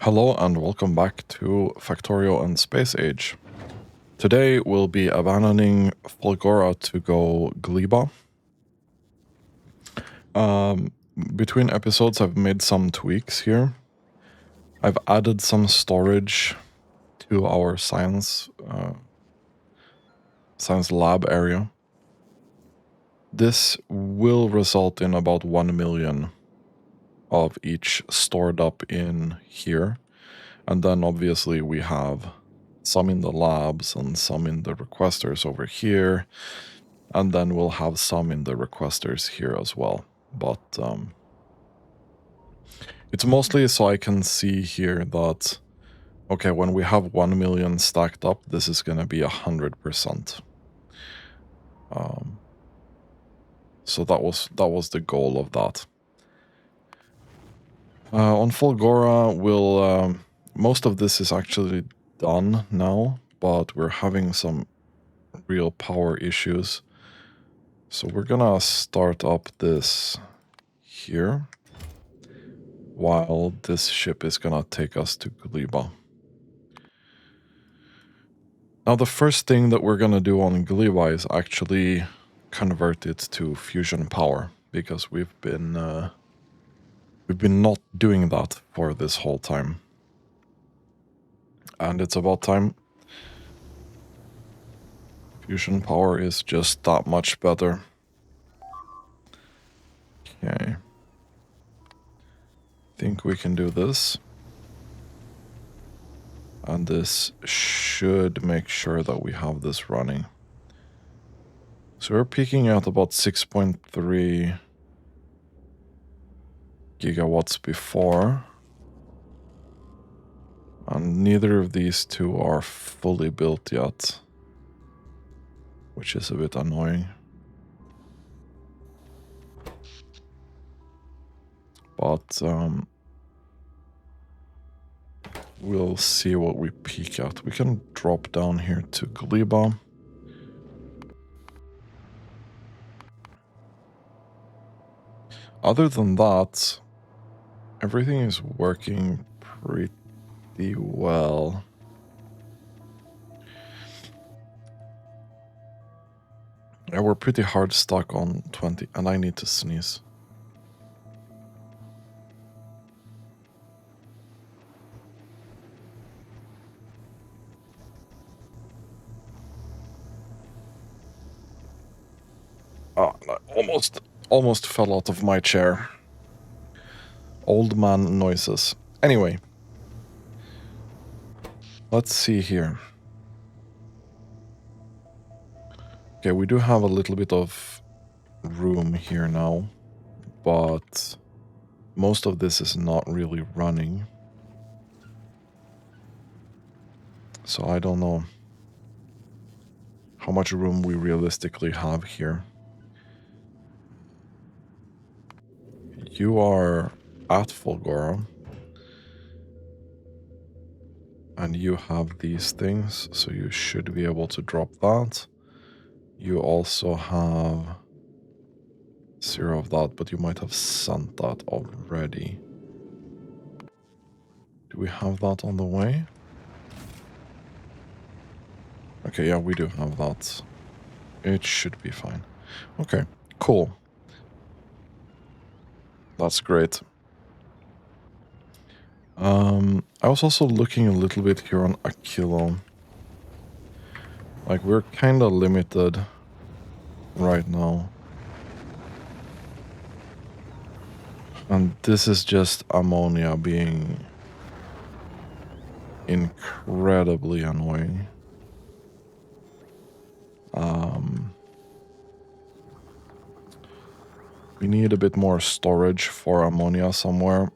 Hello and welcome back to Factorio and Space Age. Today we'll be abandoning Folgora to go Gleba. Between episodes I've made some tweaks here. I've added some storage to our science lab area. This will result in about 1 million of each stored up in here. And then obviously we have some in the labs and some in the requesters over here. And then we'll have some in the requesters here as well. But it's mostly so I can see here that, okay, when we have 1 million stacked up, this is going to be 100%. So that was the goal of that. On Folgora, we'll most of this is actually done now, but we're having some real power issues. So we're gonna start up this here, while this ship is gonna take us to Gleba. Now the first thing that we're gonna do on Gleba is actually convert it to fusion power, because we've been not doing that for this whole time. And it's about time. Fusion power is just that much better. Okay. Think we can do this. And this should make sure that we have this running. So we're peaking at about 6.3 gigawatts before. And neither of these two are fully built yet, which is a bit annoying. But we'll see what we peak at. We can drop down here to Gleba. Other than that, everything is working pretty well. Yeah, we're pretty hard stuck on 20, and I need to sneeze. I almost fell out of my chair. Old man noises. Anyway, let's see here. Okay, we do have a little bit of room here now, but most of this is not really running. So I don't know how much room we realistically have here. You are at Folgora, and you have these things, so you should be able to drop that. You also have 0 of that, but you might have sent that already. Do we have that on the way? Okay, yeah, we do have that. It should be fine. Okay, cool. That's great. I was also looking a little bit here on Aquilo. Like, we're kind of limited right now. And this is just ammonia being incredibly annoying. We need a bit more storage for ammonia somewhere.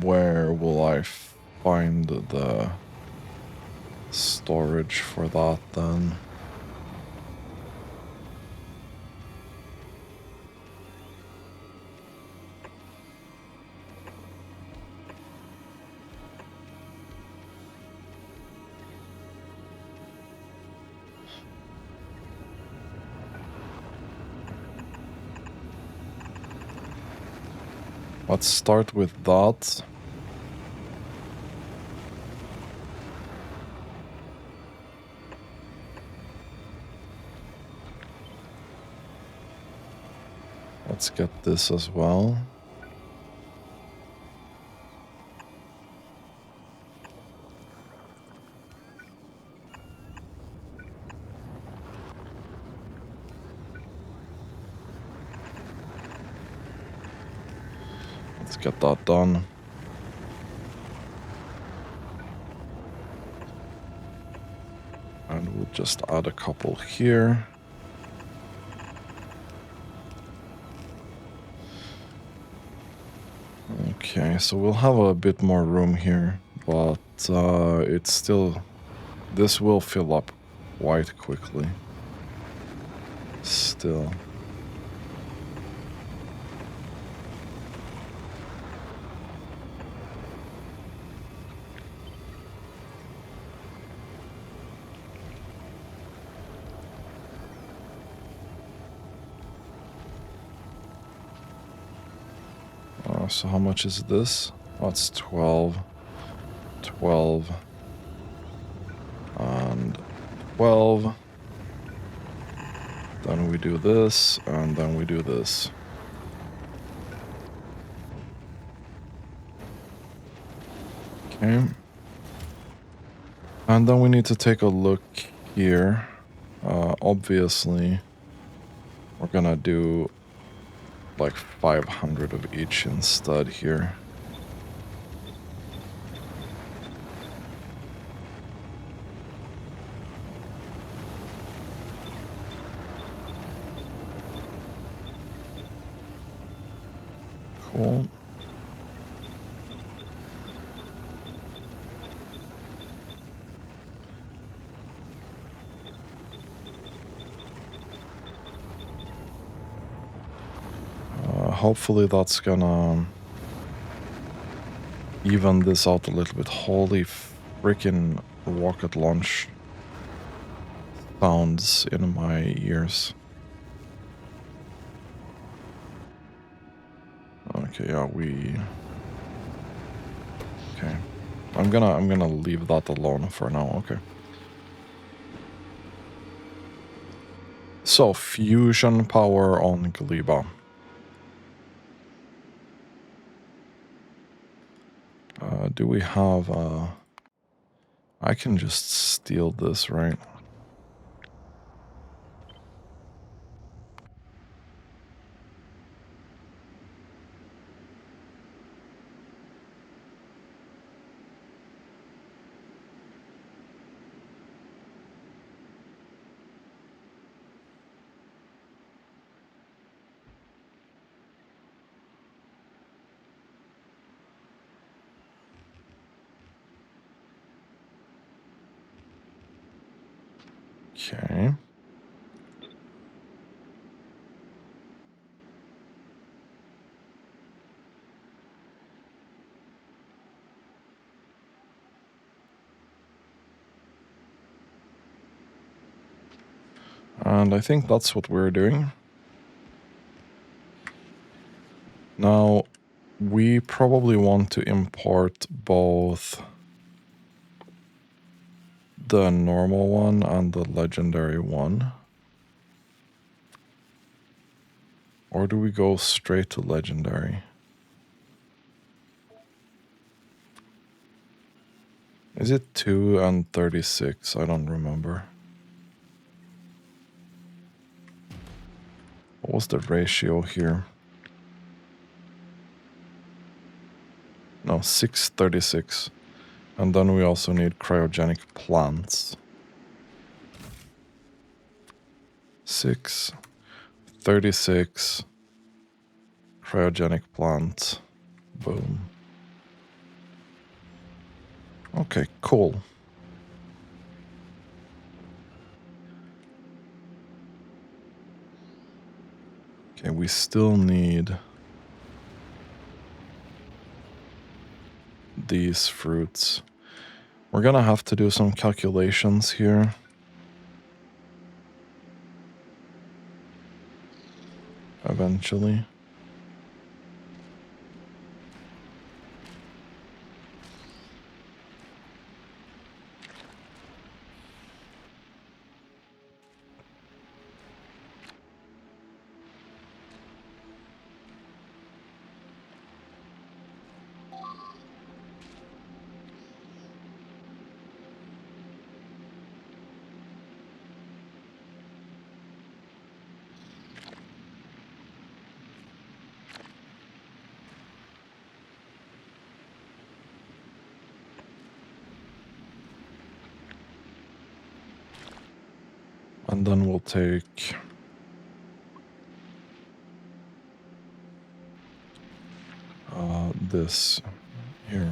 Where will I find the storage for that then? Let's start with that. Let's get this as well. Let's get that done. And we'll just add a couple here. Okay, so we'll have a bit more room here, but it's still... This will fill up quite quickly. Still. So how much is this? Oh, it's 12. 12. And 12. Then we do this, and then we do this. Okay. And then we need to take a look here. Obviously, we're gonna do like 500 of each instead here. Cool. Hopefully that's gonna even this out a little bit. Holy freaking rocket launch sounds in my ears. Okay, yeah, okay. I'm gonna leave that alone for now, okay. So, fusion power on Gleba. Do we have I can just steal this, right? Okay. And I think that's what we're doing. Now, we probably want to import both the normal one and the legendary one. Or do we go straight to legendary? Is it 2 and 36? I don't remember. What was the ratio here? No, 636. And then we also need cryogenic plants. 6, 36, cryogenic plant. Boom. Okay, cool. Okay, we still need these fruits. We're gonna have to do some calculations here. Eventually. And then we'll take this here.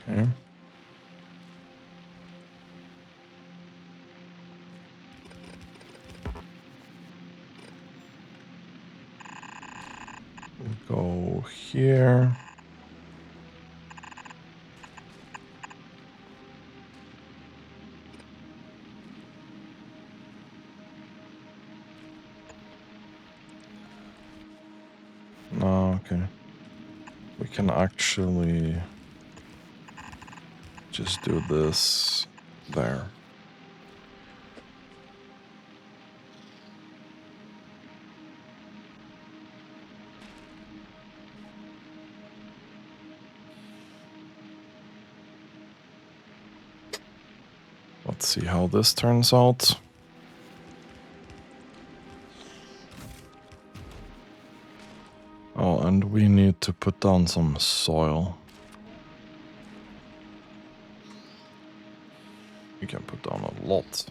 Okay. Go here. No, okay. We can actually just do this there. Let's see how this turns out. Oh, and we need to put down some soil. We can put down a lot.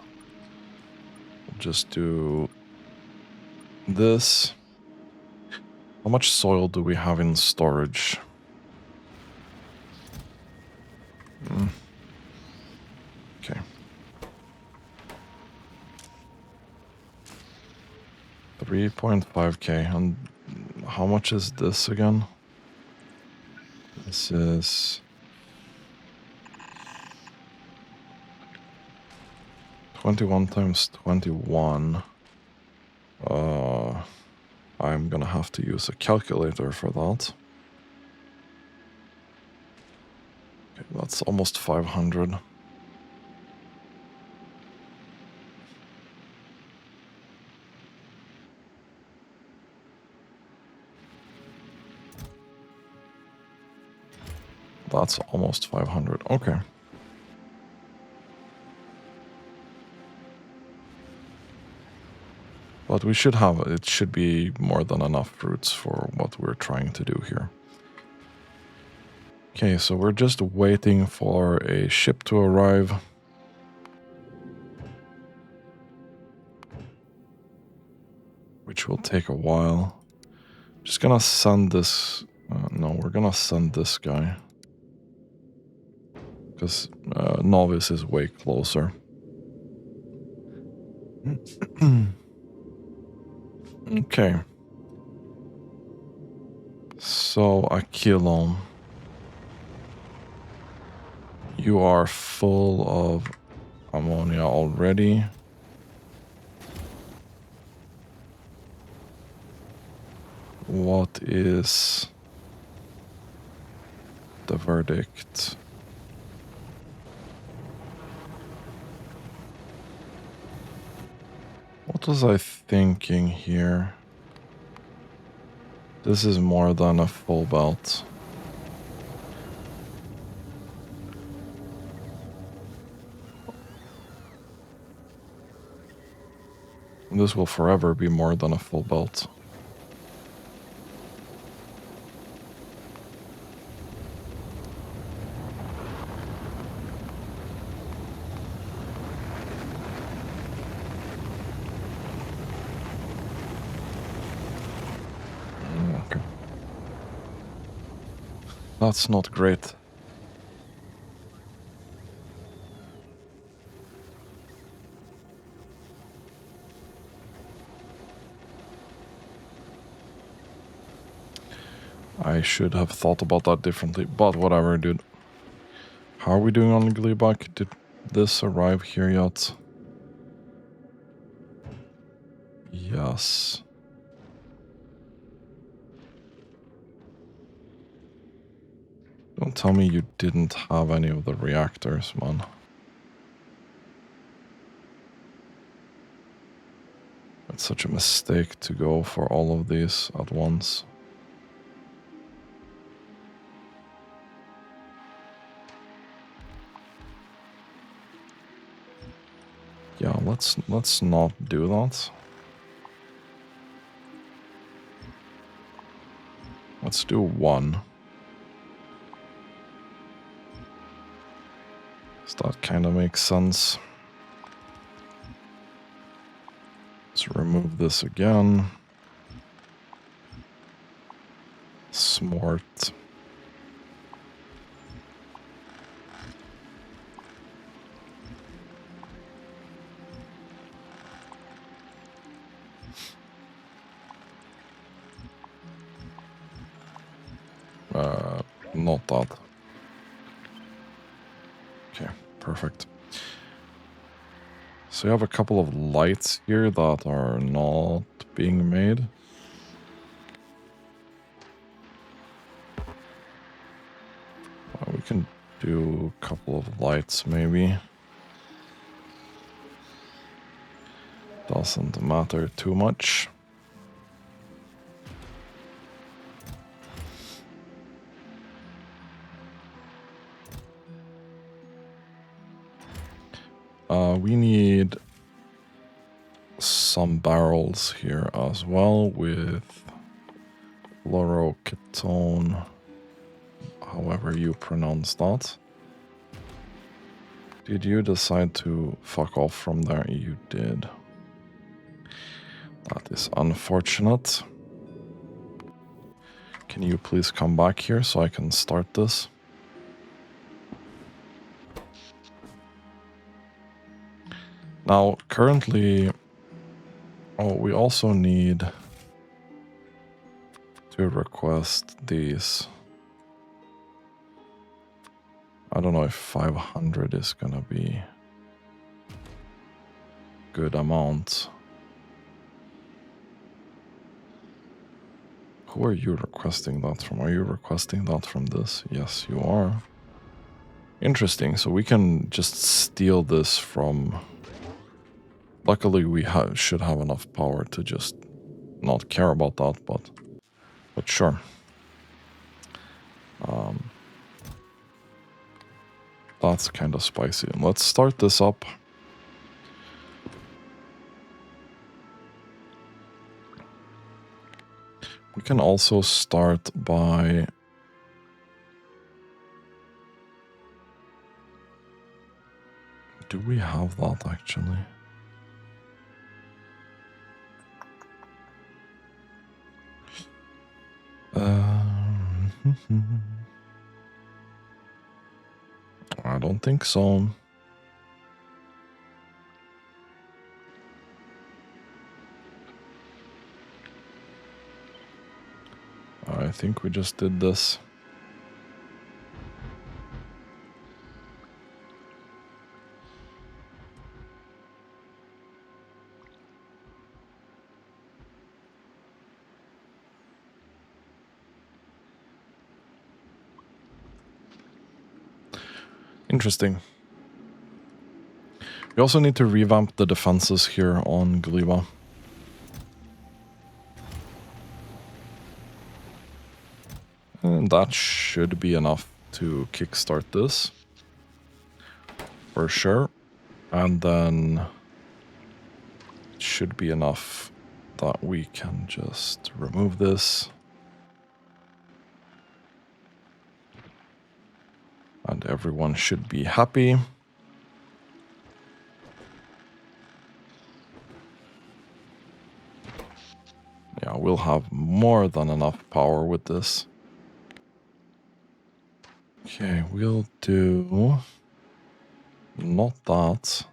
We'll just do this. How much soil do we have in storage? Okay. 3.5k. And how much is this again? This is 21 times 21. I'm gonna have to use a calculator for that. Okay, that's almost 500. That's almost 500. Okay. But we should have, it should be more than enough fruits for what we're trying to do here. Okay, so we're just waiting for a ship to arrive. Which will take a while. Just gonna send this, no, we're gonna send this guy. Because Novice is way closer. Okay. So, Aquilon. You are full of ammonia already. What is the verdict? What was I thinking here? This is more than a full belt. This will forever be more than a full belt. Okay. That's not great. I should have thought about that differently, but whatever, dude. How are we doing on Gleba? Did this arrive here yet? Yes. Don't tell me you didn't have any of the reactors, man. It's such a mistake to go for all of these at once. Yeah, let's not do that. Let's do 1. So that kind of makes sense. Let's remove this again. Smart. Not that. Okay, perfect. So you have a couple of lights here that are not being made. We can do a couple of lights maybe. Doesn't matter too much. We need some barrels here as well with fluoroketone, however you pronounce that. Did you decide to fuck off from there? You did. That is unfortunate. Can you please come back here so I can start this? Now, currently... Oh, we also need to request these. I don't know if 500 is gonna be good amount. Who are you requesting that from? Are you requesting that from this? Yes, you are. Interesting, so we can just steal this from... Luckily, we should have enough power to just not care about that, but sure. That's kind of spicy. Let's start this up. We can also start by... Do we have that actually? I don't think so. I think we just did this. Interesting. We also need to revamp the defenses here on Gleba. And that should be enough to kickstart this. For sure. And then it should be enough that we can just remove this. And everyone should be happy. Yeah, we'll have more than enough power with this. Okay, we'll do... Not that.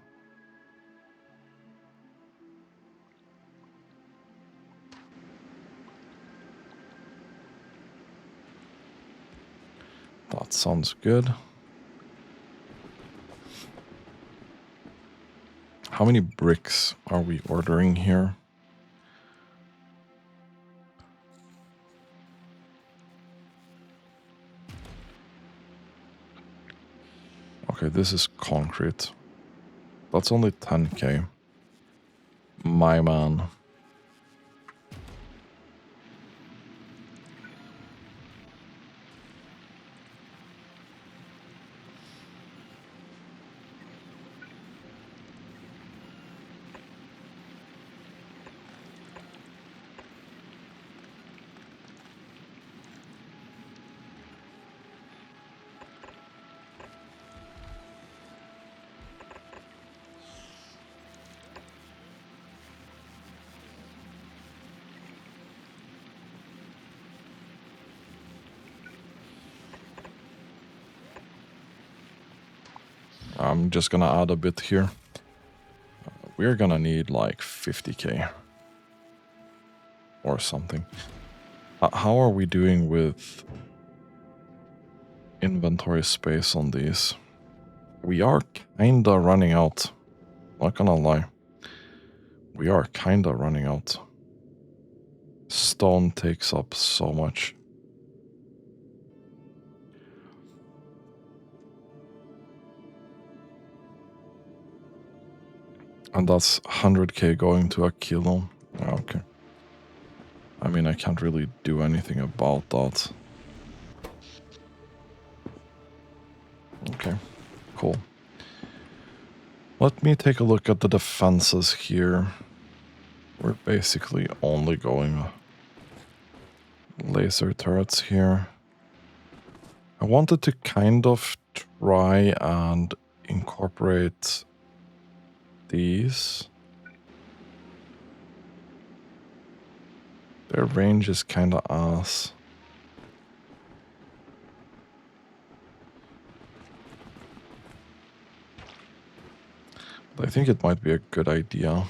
That sounds good. How many bricks are we ordering here? Okay, this is concrete. That's only 10k. My man. I'm just gonna add a bit here. We're gonna need like 50k or something. How are we doing with inventory space on these? We are kinda running out. Not gonna lie. We are kinda running out. Stone takes up so much. And that's 100k going to a kilo. Okay. I mean, I can't really do anything about that. Okay, cool. Let me take a look at the defenses here. We're basically only going laser turrets here. I wanted to kind of try and incorporate these. Their range is kind of ass. But I think it might be a good idea.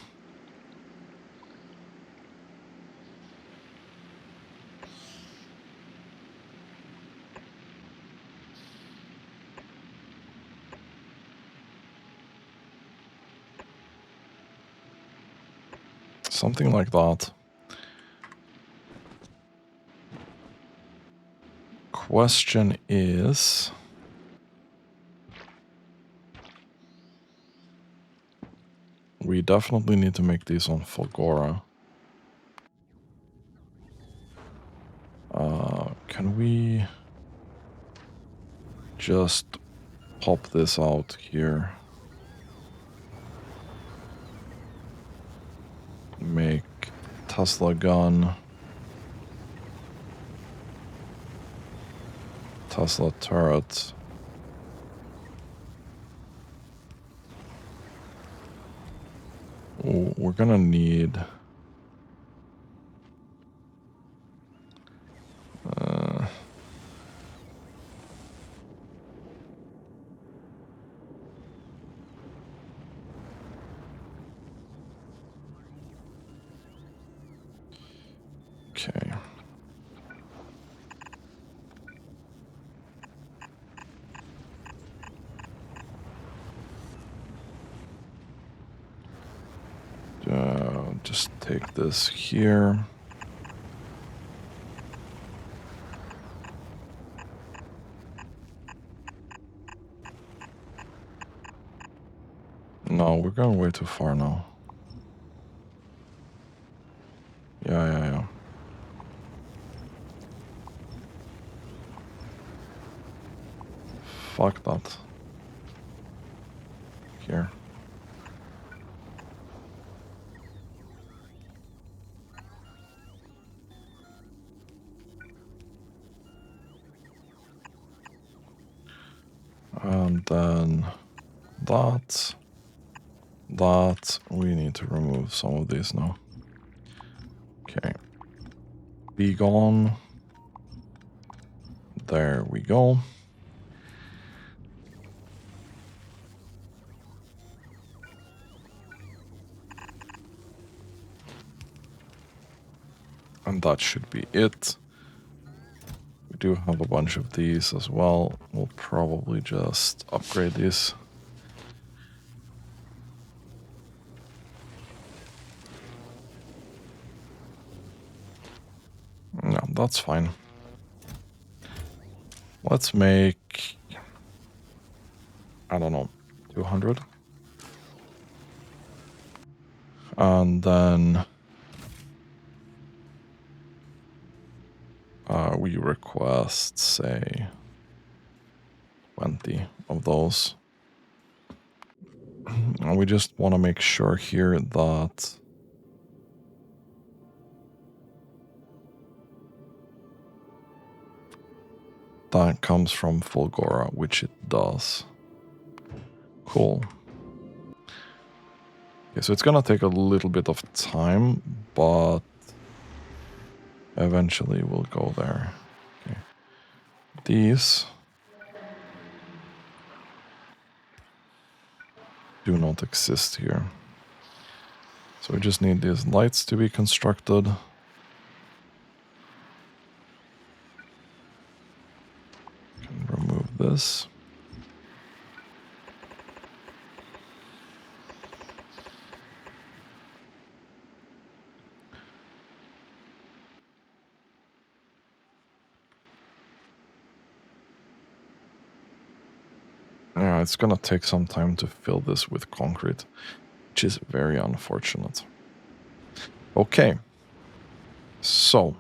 Something like that. Question is... we definitely need to make these on Fulgora. Can we just pop this out here? Make Tesla gun. Tesla turret. Ooh, we're gonna need... okay. Just take this here. No, we're going way too far now. Yeah. Fuck that. Here. And then that. We need to remove some of these now. Okay. Be gone. There we go. And that should be it. We do have a bunch of these as well. We'll probably just upgrade these. No, that's fine. Let's make, I don't know, 200. And then we request, say, 20 of those. And we just want to make sure here that that comes from Fulgora, which it does. Cool. Okay, so it's gonna take a little bit of time, but eventually we'll go there. Okay. These. do not exist here. So we just need these lights to be constructed. Can remove this. Yeah, it's gonna take some time to fill this with concrete, which is very unfortunate. Okay. So.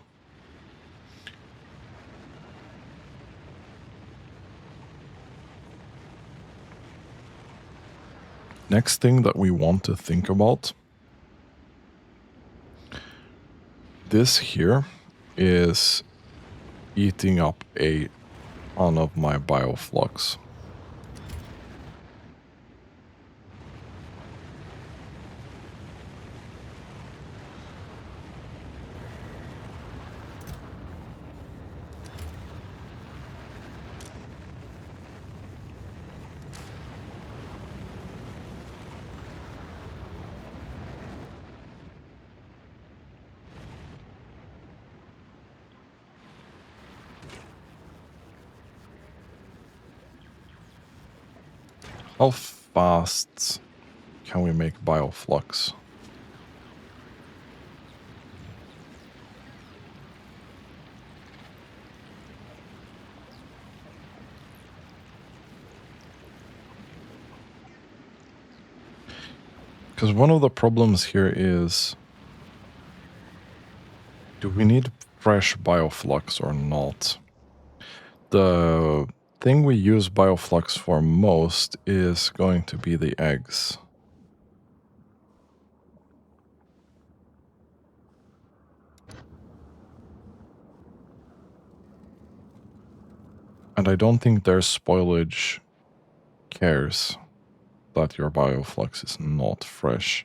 Next thing that we want to think about. This here is eating up a ton of my bioflux. How fast can we make bioflux? Because one of the problems here is, do we need fresh bioflux or not? The thing we use bioflux for most is going to be the eggs. And I don't think their spoilage cares that your bioflux is not fresh.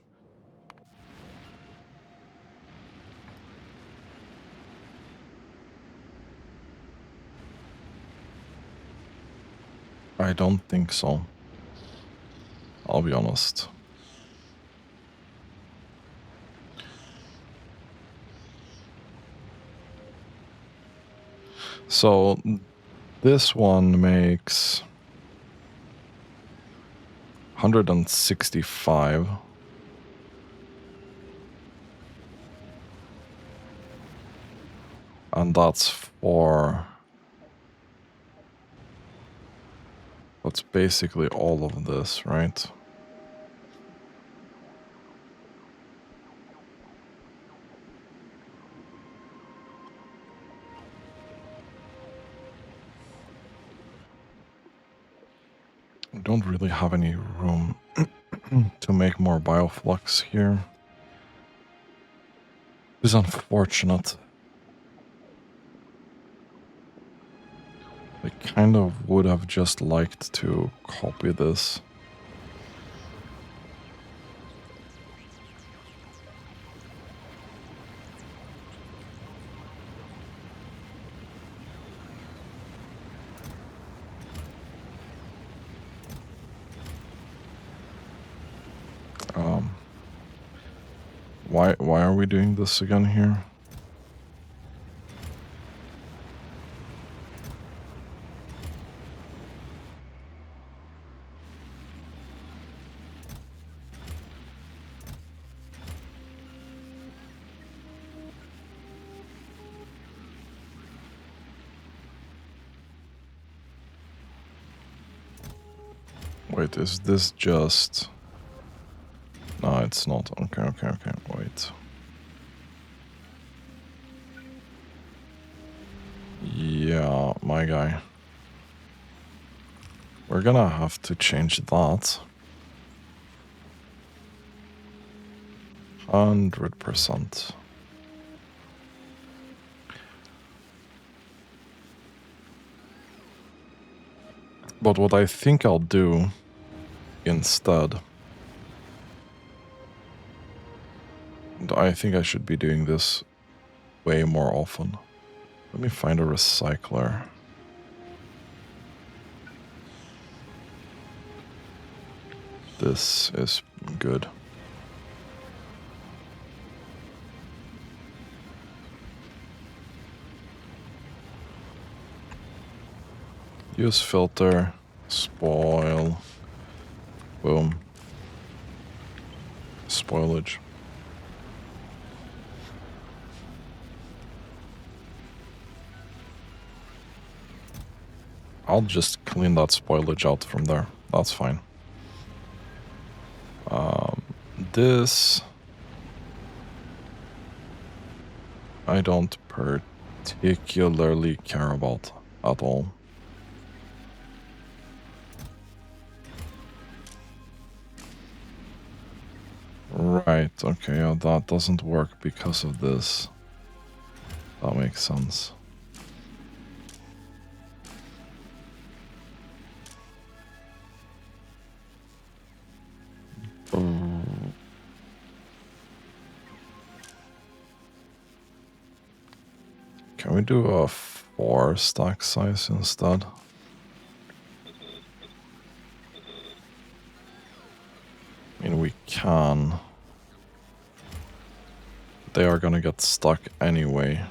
I don't think so. I'll be honest. So this one makes 165. And that's for... That's basically all of this, right? We don't really have any room to make more bioflux here. It's unfortunate. I kind of would have just liked to copy this. Why are we doing this again here? Wait, is this just... No, it's not. Okay, wait. Yeah, my guy. We're gonna have to change that. 100%. But what I think I'll do instead... I think I should be doing this way more often. Let me find a recycler. this is good. Use filter, spoil, boom, spoilage. I'll just clean that spoilage out from there. That's fine. This I don't particularly care about at all. Right, okay, yeah, that doesn't work because of this. That makes sense. Can we do a 4 stack size instead? I mean, we can. They are gonna get stuck anyway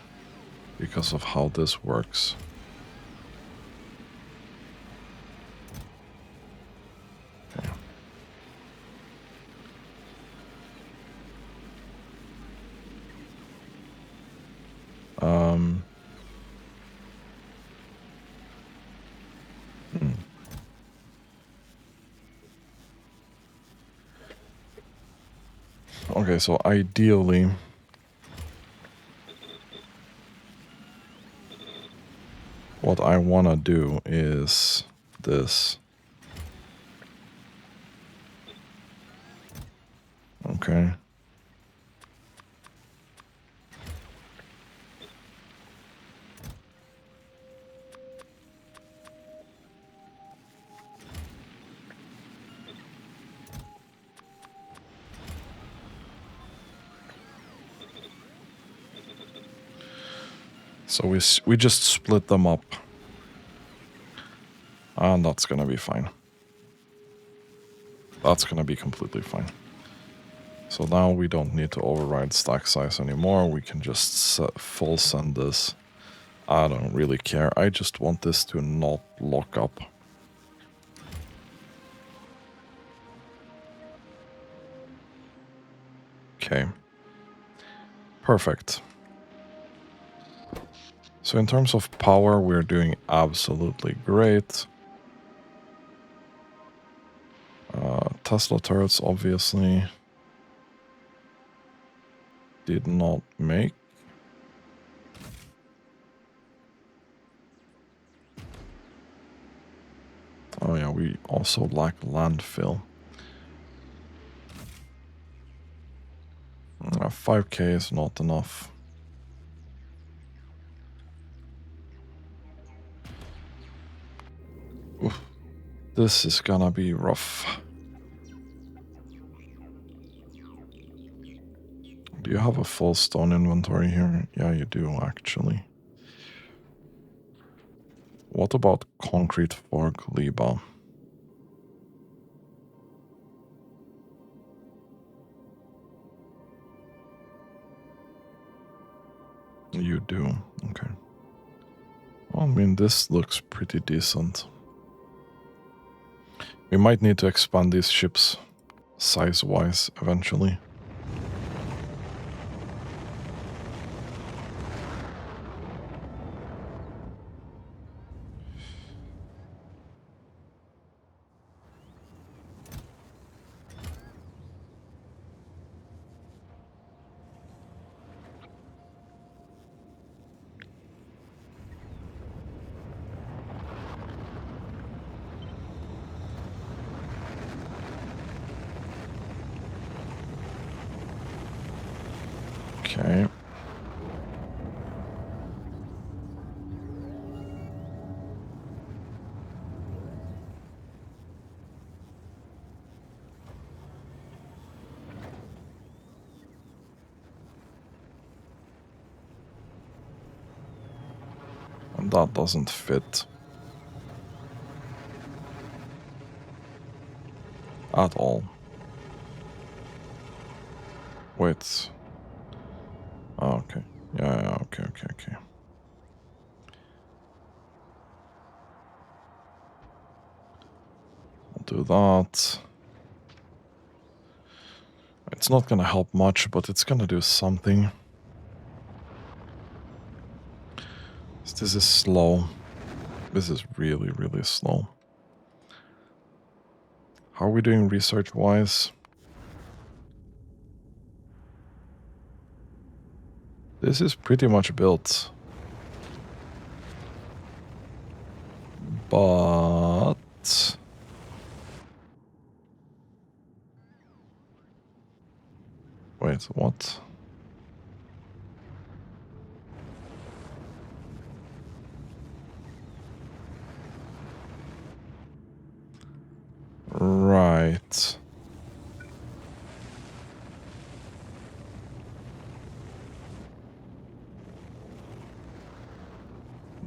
because of how this works. Okay. Okay, so ideally, what I want to do is this. Okay. So we just split them up. And that's gonna be fine. That's gonna be completely fine. So now we don't need to override stack size anymore. We can just full send this. I don't really care. I just want this to not lock up. Okay. Perfect. So in terms of power, we're doing absolutely great. Tesla turrets obviously did not make. Oh yeah, we also lack landfill. 5k is not enough. Oof. This is gonna be rough. Do you have a full stone inventory here? Yeah, you do actually. What about concrete for Gleba? You do, okay. Well, I mean, this looks pretty decent. We might need to expand these ships size-wise eventually. Okay. And that doesn't fit. at all. Wait. Oh, okay. Yeah, okay. I'll do that. It's not gonna help much, but it's gonna do something. This is slow. This is really, really slow. How are we doing research-wise? This is pretty much built. But... Wait, what? Right.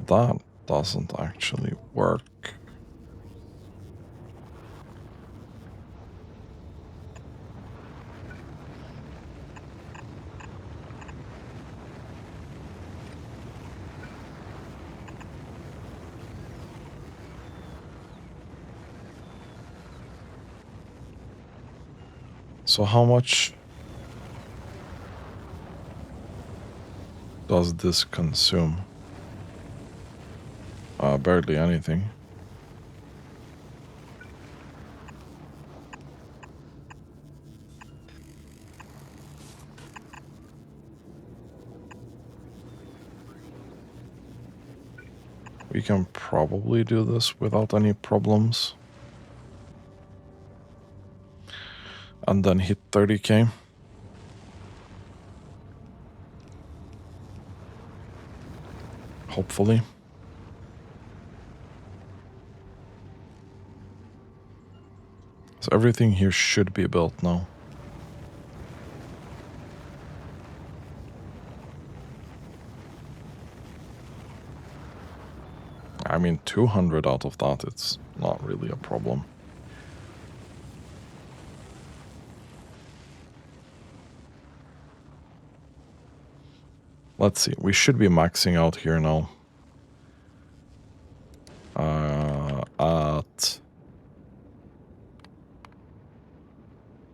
That doesn't actually work. So how much does this consume? Barely anything. We can probably do this without any problems. And then hit 30k. Hopefully. So everything here should be built now. I mean, 200 out of that, it's not really a problem. Let's see, we should be maxing out here now.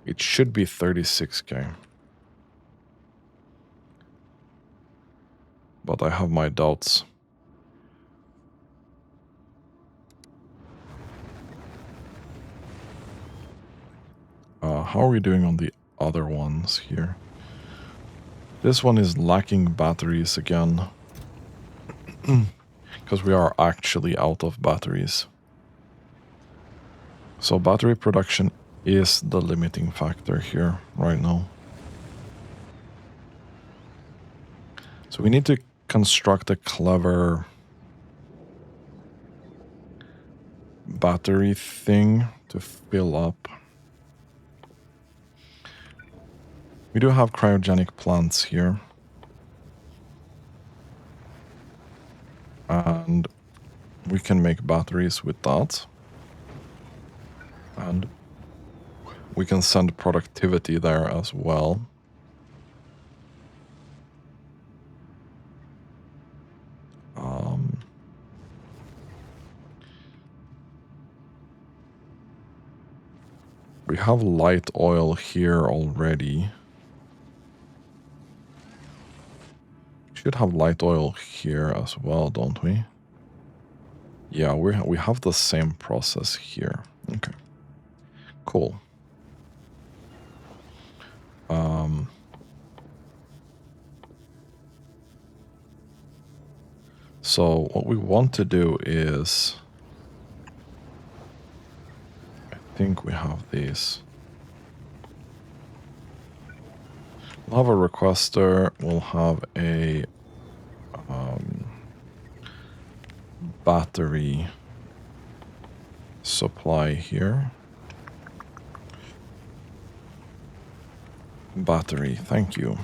It should be 36k. But I have my doubts. How are we doing on the other ones here? This one is lacking batteries again. Because we are actually out of batteries. So battery production is the limiting factor here right now. So we need to construct a clever battery thing to fill up. We do have cryogenic plants here. And we can make batteries with that. And we can send productivity there as well. We have light oil here already. Should have light oil here as well, don't we? Yeah, we have the same process here. Okay, cool. So what we want to do is, I think we have these. We'll have a requester. We'll have a battery supply here. Battery, thank you.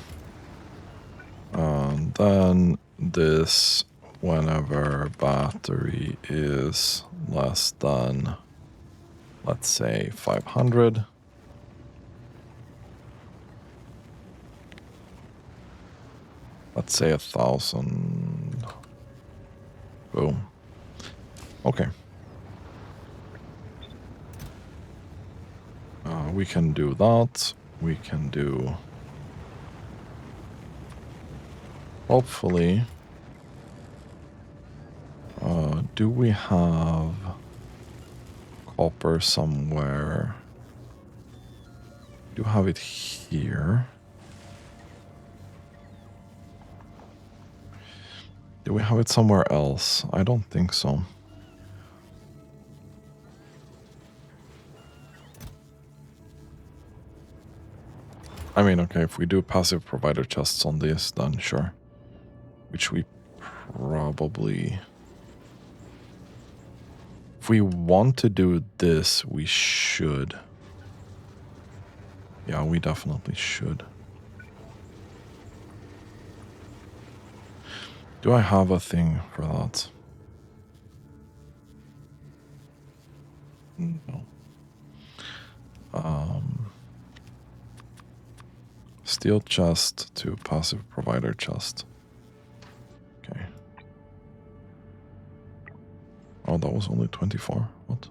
And then this, whenever battery is less than Let's say 500. Let's say 1,000. Boom. Okay. We can do that. We can do... Hopefully... do we have copper somewhere? Do have it here. Do we have it somewhere else? I don't think so. I mean, okay, if we do passive provider chests on this, then sure. Which we probably... If we want to do this, we should. Yeah, we definitely should. Do I have a thing for that? No. Steel chest to passive provider chest. Okay. Oh, that was only 24. What?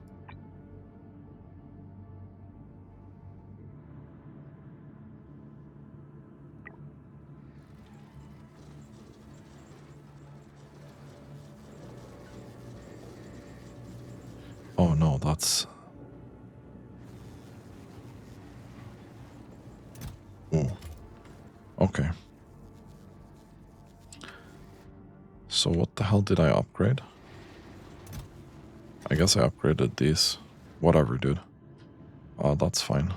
Oh no, that's... Ooh. Okay. So what the hell did I upgrade? I guess I upgraded these. Whatever, dude. That's fine.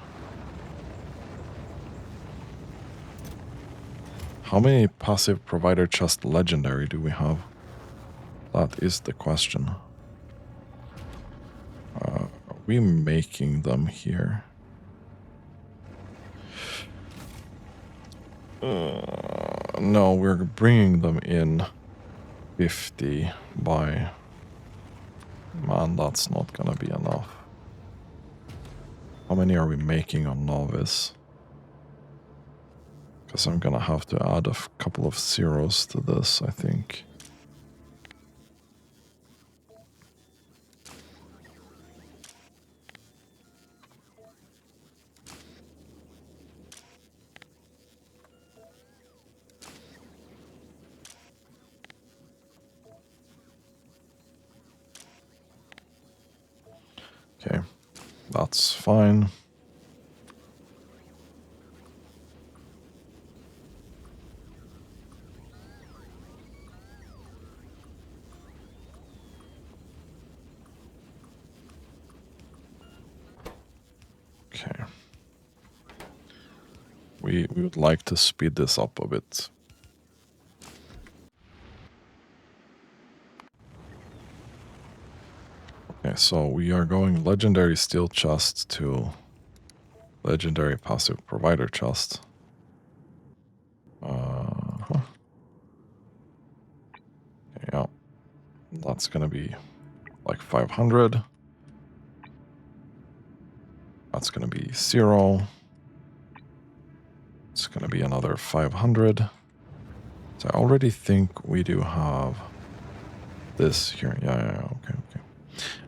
How many passive provider chest legendary do we have? That is the question. Are we making them here? No, we're bringing them in 50 by... Man, that's not gonna be enough. How many are we making on novice? Because I'm gonna have to add a couple of zeros to this, I think. Okay, that's fine. Okay. We would like to speed this up a bit. Okay, so we are going legendary steel chest to legendary passive provider chest. Yeah, that's gonna be like 500. That's gonna be 0. It's gonna be another 500. So I already think we do have this here. Yeah, okay.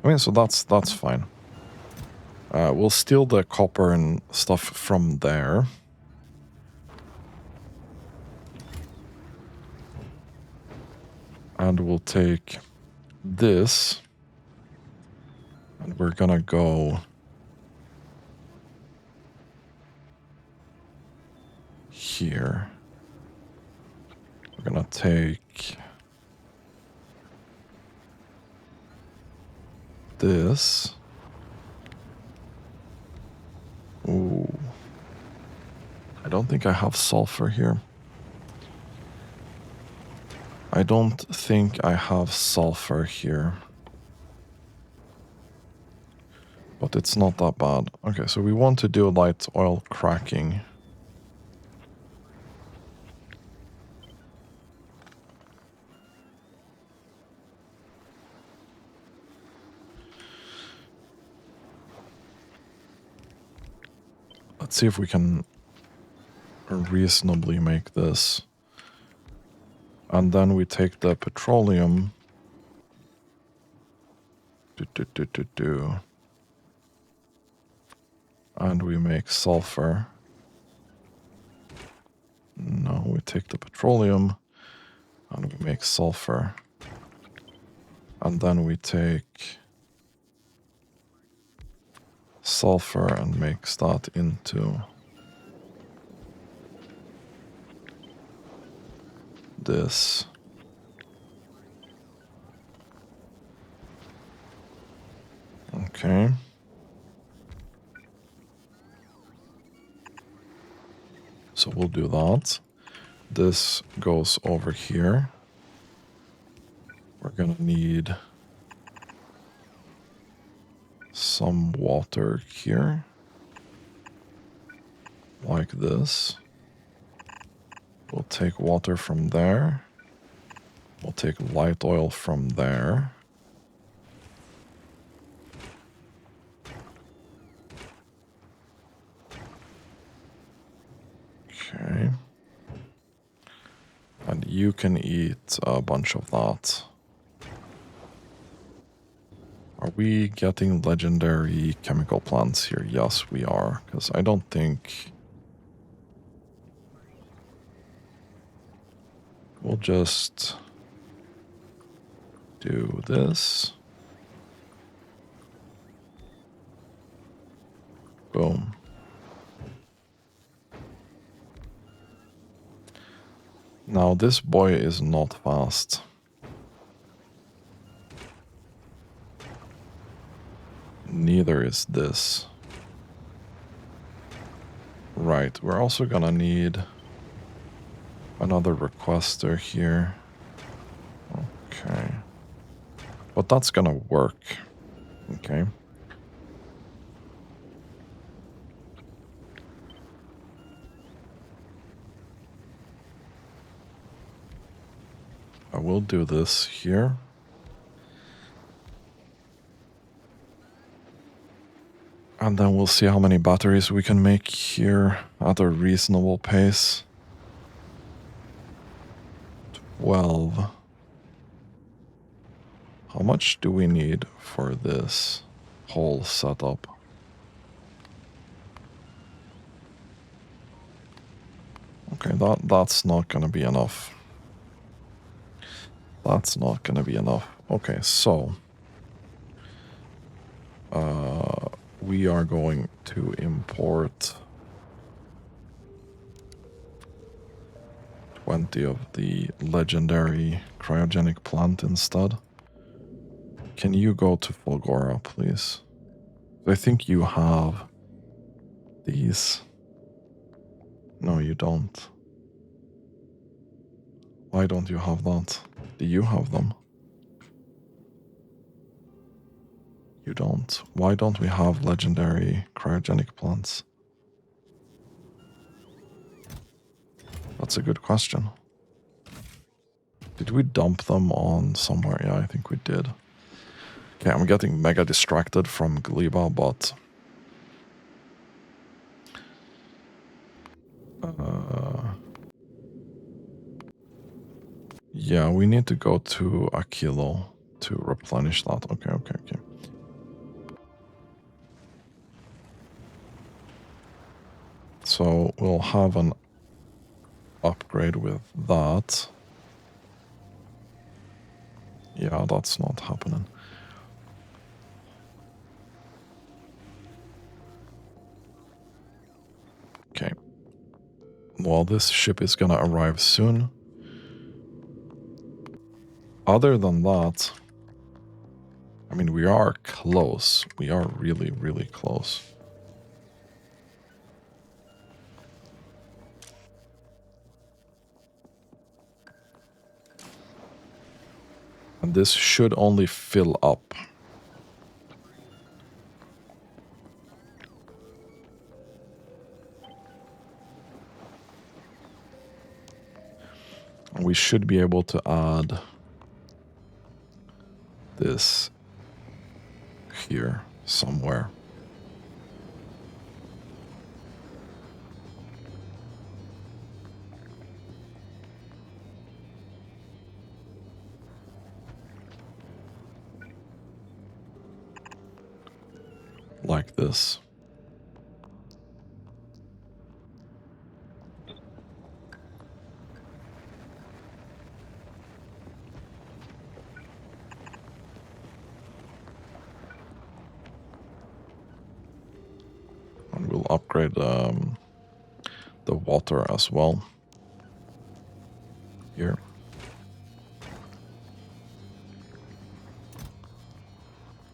I mean, so that's fine. We'll steal the copper and stuff from there. And we'll take this. And we're gonna go here. We're gonna take this. Ooh. I don't think I have sulfur here. I don't think I have sulfur here. But it's not that bad. Okay, so we want to do light oil cracking. Let's see if we can reasonably make this. And then we take the petroleum. And we make sulfur. No, we take the petroleum and we make sulfur. And then we take sulfur and mix that into this. Okay. So we'll do that. This goes over here. We're gonna need some water here. Like this. We'll take water from there. We'll take light oil from there. Okay. And you can eat a bunch of that. Are we getting legendary chemical plants here? Yes, we are. Because I don't think... We'll just do this. Boom. Now this boy is not fast. Neither is this. Right, we're also gonna need another requester here. Okay. But that's gonna work. Okay. I will do this here. And then we'll see how many batteries we can make here at a reasonable pace. 12. How much do we need for this whole setup? Okay, that's not gonna be enough. That's not gonna be enough. Okay, so we are going to import 20 of the legendary cryogenic plant instead. Can you go to Fulgora, please? I think you have these. No, you don't. Why don't you have that? Do you have them? You don't. Why don't we have legendary cryogenic plants? That's a good question. Did we dump them on somewhere? Yeah, I think we did. Okay, I'm getting mega distracted from Gleba, but... yeah, we need to go to Akilo to replenish that. Okay. So we'll have an upgrade with that. Yeah, that's not happening. Okay. Well, this ship is gonna arrive soon. Other than that, I mean, we are close. We are really, really close. And this should only fill up. We should be able to add this here somewhere. like this. And we'll upgrade the water as well. Here.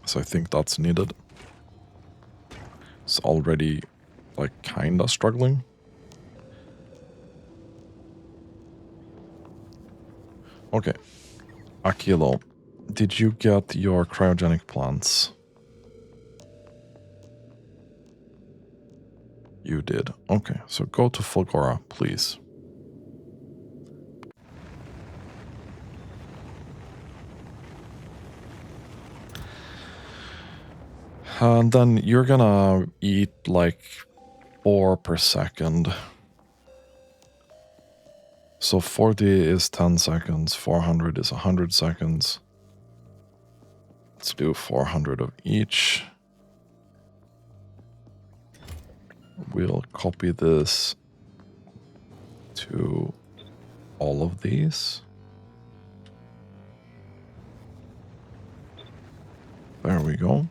So I think that's needed. It's already like kinda struggling. Okay. Akilo, did you get your cryogenic plants? You did. Okay, so go to Fulgora, please. And then you're gonna eat like 4 per second. So 40 is 10 seconds, 400 is 100 seconds. Let's do 400 of each. We'll copy this to all of these. There we go.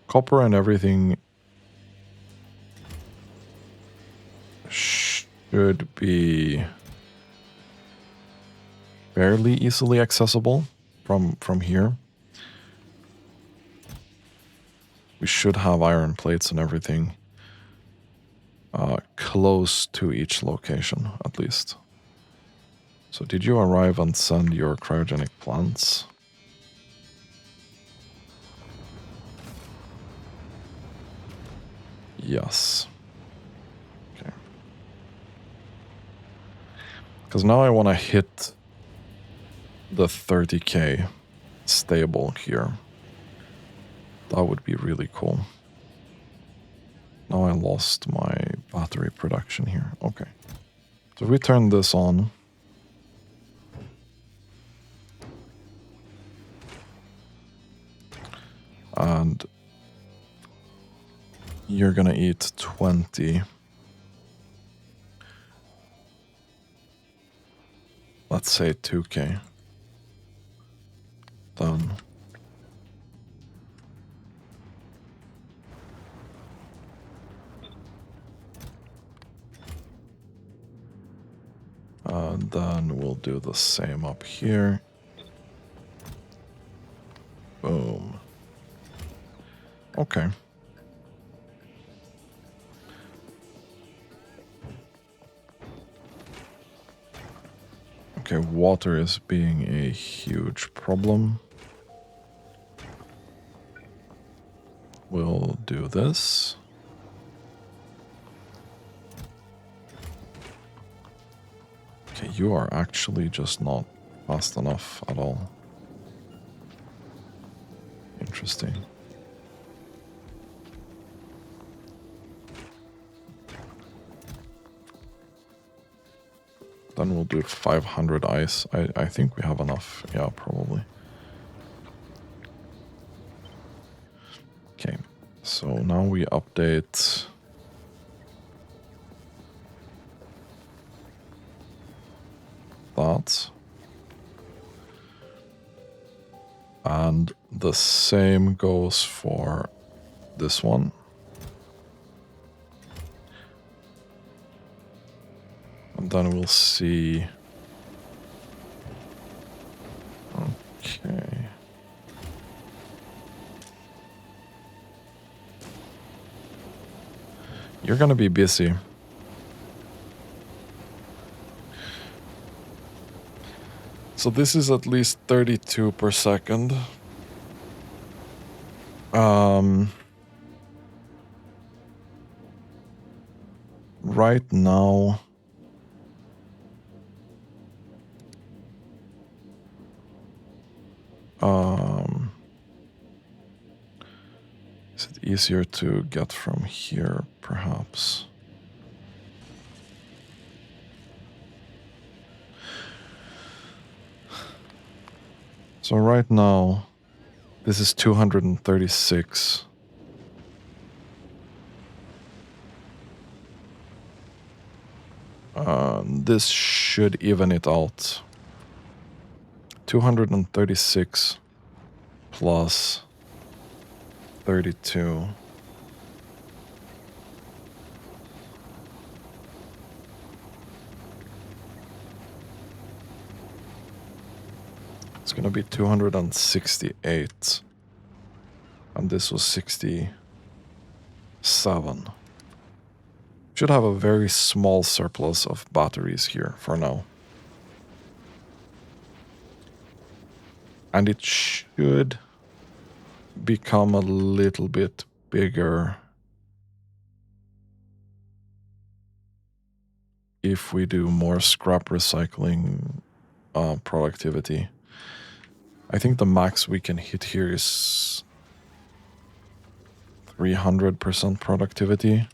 Copper and everything should be fairly easily accessible from here. We should have iron plates and everything close to each location, at least. So did you arrive and send your cryogenic plants? Yes. Okay. Because now I want to hit the 30k stable here. That would be really cool. Now I lost my battery production here. Okay. So we turn this on. And you're gonna eat 20. Let's say 2k. Done. And then we'll do the same up here. Boom. Okay. Okay, water is being a huge problem. We'll do this. Okay, you are actually just not fast enough at all. Interesting. Then we'll do 500 ice. I think we have enough. Yeah, probably. Okay, so now we update that. And the same goes for this one. And then we'll see. Okay. You're gonna be busy. So this is at least 32 per second. Right now, is it easier to get from here, perhaps? So right now, this is 236. This should even it out. 236 plus 32. It's gonna be 268. And this was 67. Should have a very small surplus of batteries here for now. And it should become a little bit bigger if we do more scrap recycling productivity. I think the max we can hit here is 300% productivity.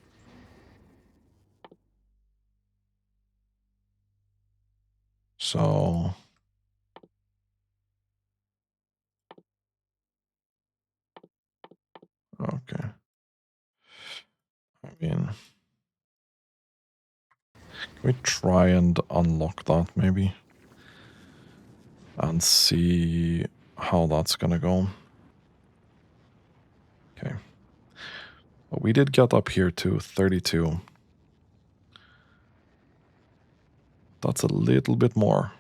So okay. I mean, can we try and unlock that maybe? And see how that's gonna go. Okay. But we did get up here to 32. That's a little bit more.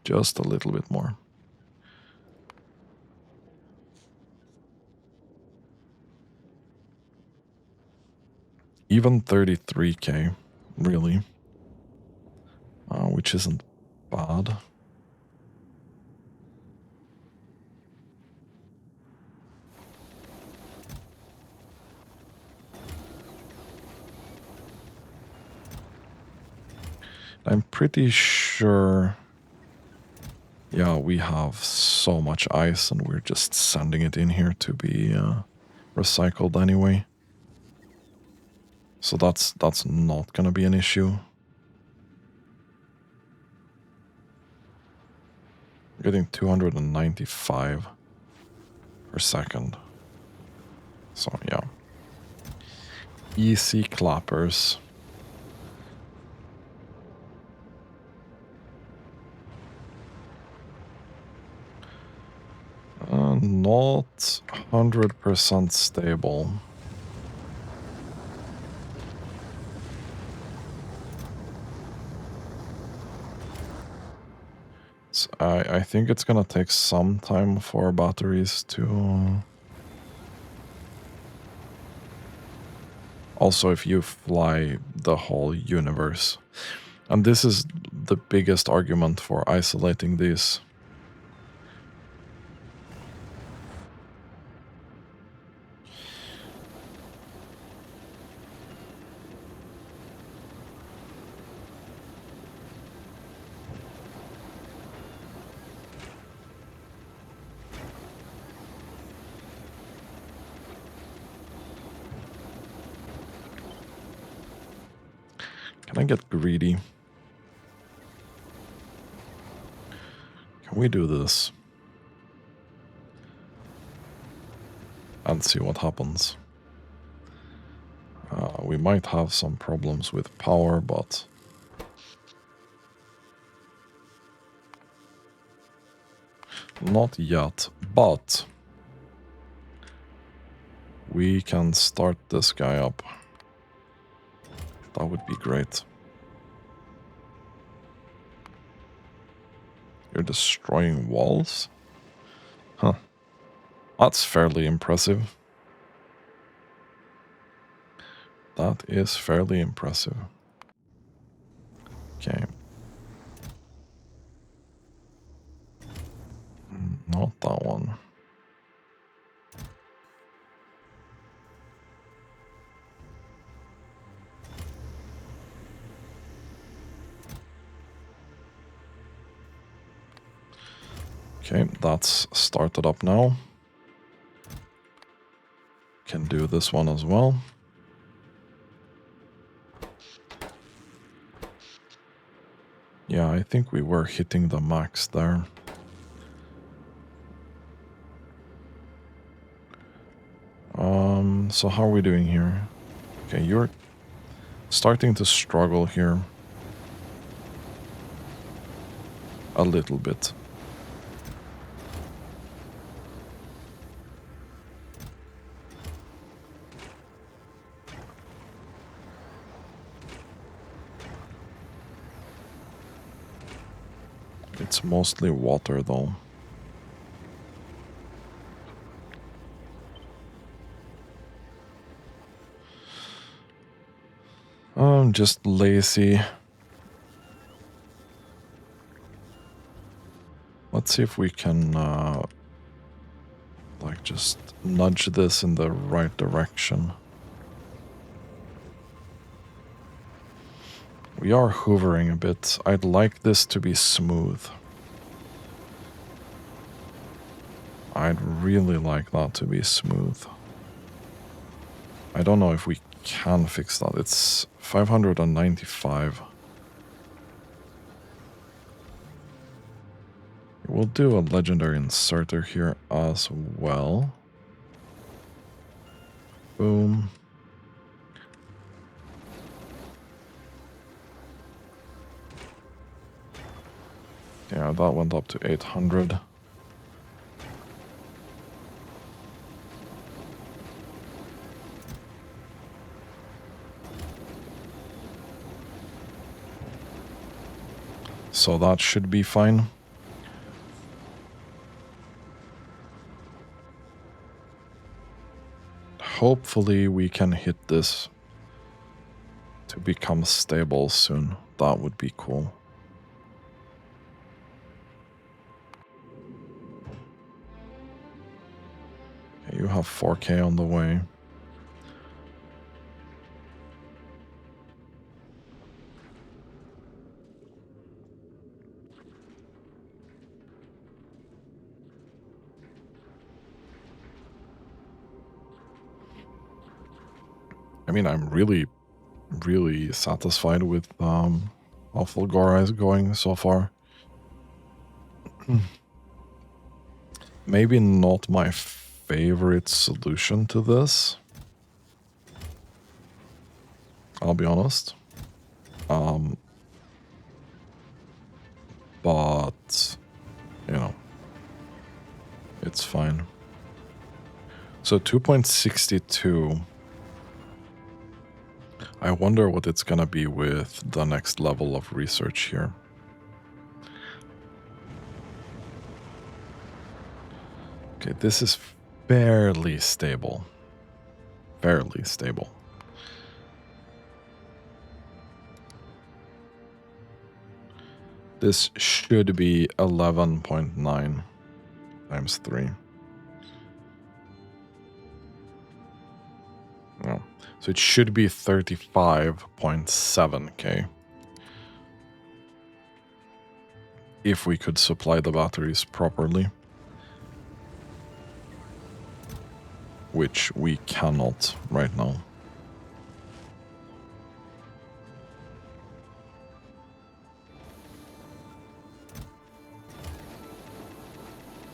Just a little bit more. Even 33k, really. Which isn't bad. I'm pretty sure... Yeah, we have so much ice and we're just sending it in here to be recycled anyway. So that's not gonna be an issue. Getting 295 per second. So yeah. Easy clappers. Not 100% stable. I think it's gonna take some time for batteries to... Also, if you fly the whole universe. And this is the biggest argument for isolating these. Can I get greedy? Can we do this? And see what happens. We might have some problems with power, but... Not yet, but... We can start this guy up. That would be great. You're destroying walls? Huh. That's fairly impressive. That is fairly impressive. Okay. Not that one. Okay, that's started up now. Can do this one as well. Yeah, I think we were hitting the max there. So how are we doing here? Okay, you're starting to struggle here. A little bit. It's mostly water, though. I'm just lazy. Let's see if we can, like, just nudge this in the right direction. We are hoovering a bit. I'd like this to be smooth. I'd really like that to be smooth. I don't know if we can fix that. It's 595. We'll do a legendary inserter here as well. Boom. Yeah, that went up to 800. So that should be fine. Hopefully we can hit this to become stable soon. That would be cool. Okay, you have 4K on the way. I mean, I'm really satisfied with how Fulgora is going so far. Maybe not my favorite solution to this. I'll be honest. But, you know, it's fine. So 2.62. I wonder what it's gonna be with the next level of research here. Okay, this is fairly stable. Fairly stable. This should be 11.9 times 3. No. So it should be 35.7k. If we could supply the batteries properly. Which we cannot right now.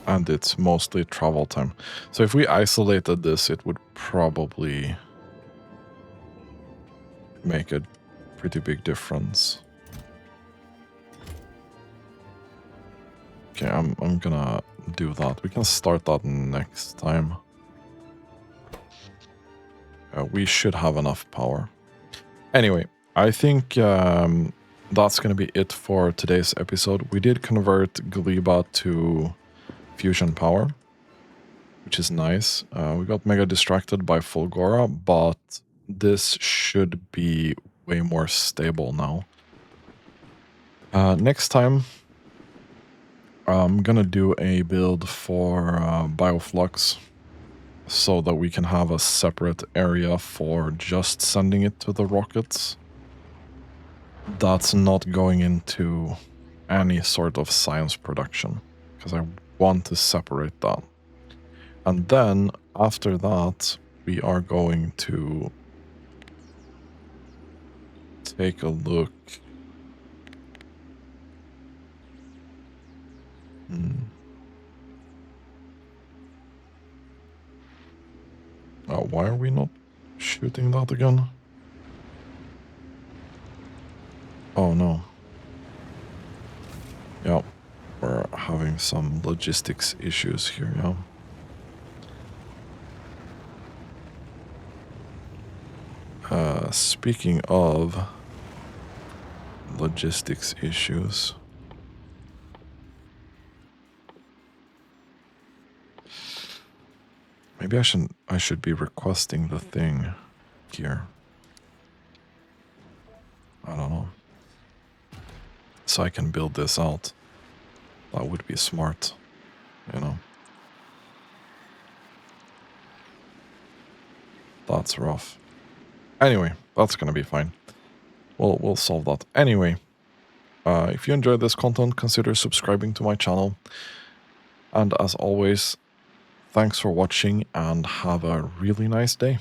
And it's mostly travel time. So if we isolated this, it would probably make a pretty big difference. Okay, I'm gonna do that. We can start that next time. We should have enough power. Anyway, I think that's gonna be it for today's episode. We did convert Gleba to fusion power, which is nice. We got mega distracted by Fulgora, but this should be way more stable now. Next time, I'm gonna do a build for Bioflux so that we can have a separate area for just sending it to the rockets. That's not going into any sort of science production because I want to separate that. And then after that, we are going to take a look. Why are we not shooting that again? Oh no. Yeah, we're having some logistics issues here, yeah. Speaking of logistics issues, maybe I should be requesting the thing here. I don't know. So I can build this out. That would be smart, you know. That's rough. Anyway, that's gonna be fine. We'll solve that. Anyway, if you enjoyed this content, consider subscribing to my channel. And as always, thanks for watching and have a really nice day.